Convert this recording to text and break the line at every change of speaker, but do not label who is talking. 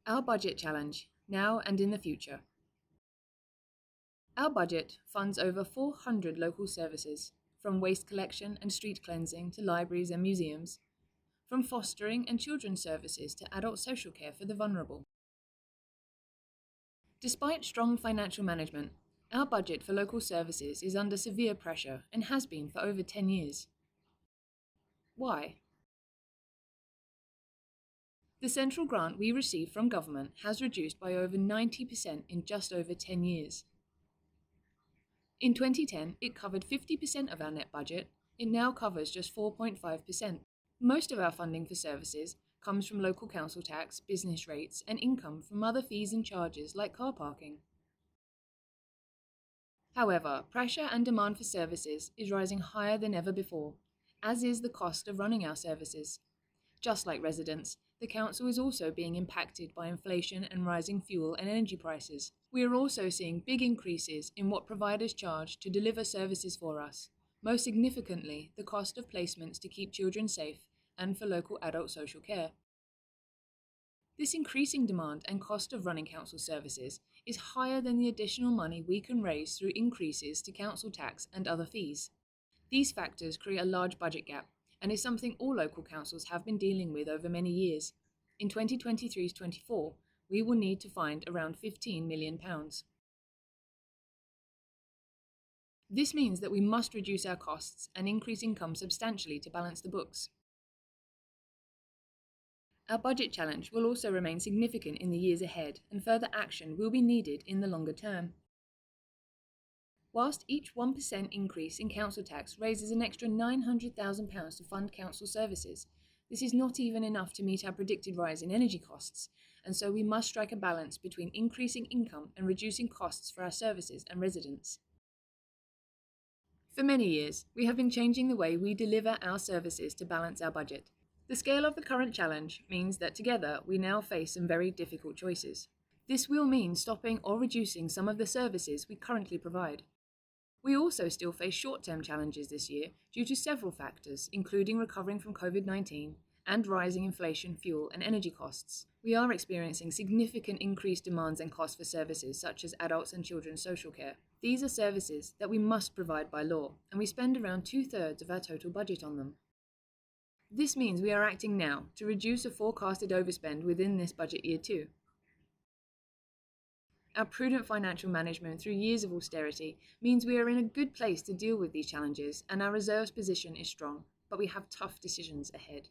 Our budget challenge, now and in the future. Our budget funds over 400 local services, from waste collection and street cleansing to libraries and museums, from fostering and children's services to adult social care for the vulnerable. Despite strong financial management, our budget for local services is under severe pressure and has been for over 10 years. Why? The central grant we receive from government has reduced by over 90% in just over 10 years. In 2010, it covered 50% of our net budget. It now covers just 4.5%. Most of our funding for services comes from local council tax, business rates, and income from other fees and charges like car parking. However, pressure and demand for services is rising higher than ever before, as is the cost of running our services. Just like residents, the council is also being impacted by inflation and rising fuel and energy prices. We are also seeing big increases in what providers charge to deliver services for us, most significantly the cost of placements to keep children safe and for local adult social care. This increasing demand and cost of running council services is higher than the additional money we can raise through increases to council tax and other fees. These factors create a large budget gap and is something all local councils have been dealing with over many years. In 2023-24, we will need to find around £15 million. This means that we must reduce our costs and increase income substantially to balance the books. Our budget challenge will also remain significant in the years ahead, and further action will be needed in the longer term. Whilst each 1% increase in council tax raises an extra £900,000 to fund council services, this is not even enough to meet our predicted rise in energy costs, and so we must strike a balance between increasing income and reducing costs for our services and residents. For many years, we have been changing the way we deliver our services to balance our budget. The scale of the current challenge means that together we now face some very difficult choices. This will mean stopping or reducing some of the services we currently provide. We also still face short-term challenges this year due to several factors, including recovering from COVID-19 and rising inflation, fuel and energy costs. We are experiencing significant increased demands and costs for services such as adults and children's social care. These are services that we must provide by law, and we spend around 2/3 of our total budget on them. This means we are acting now to reduce a forecasted overspend within this budget year too. Our prudent financial management through years of austerity means we are in a good place to deal with these challenges, and our reserves position is strong, but we have tough decisions ahead.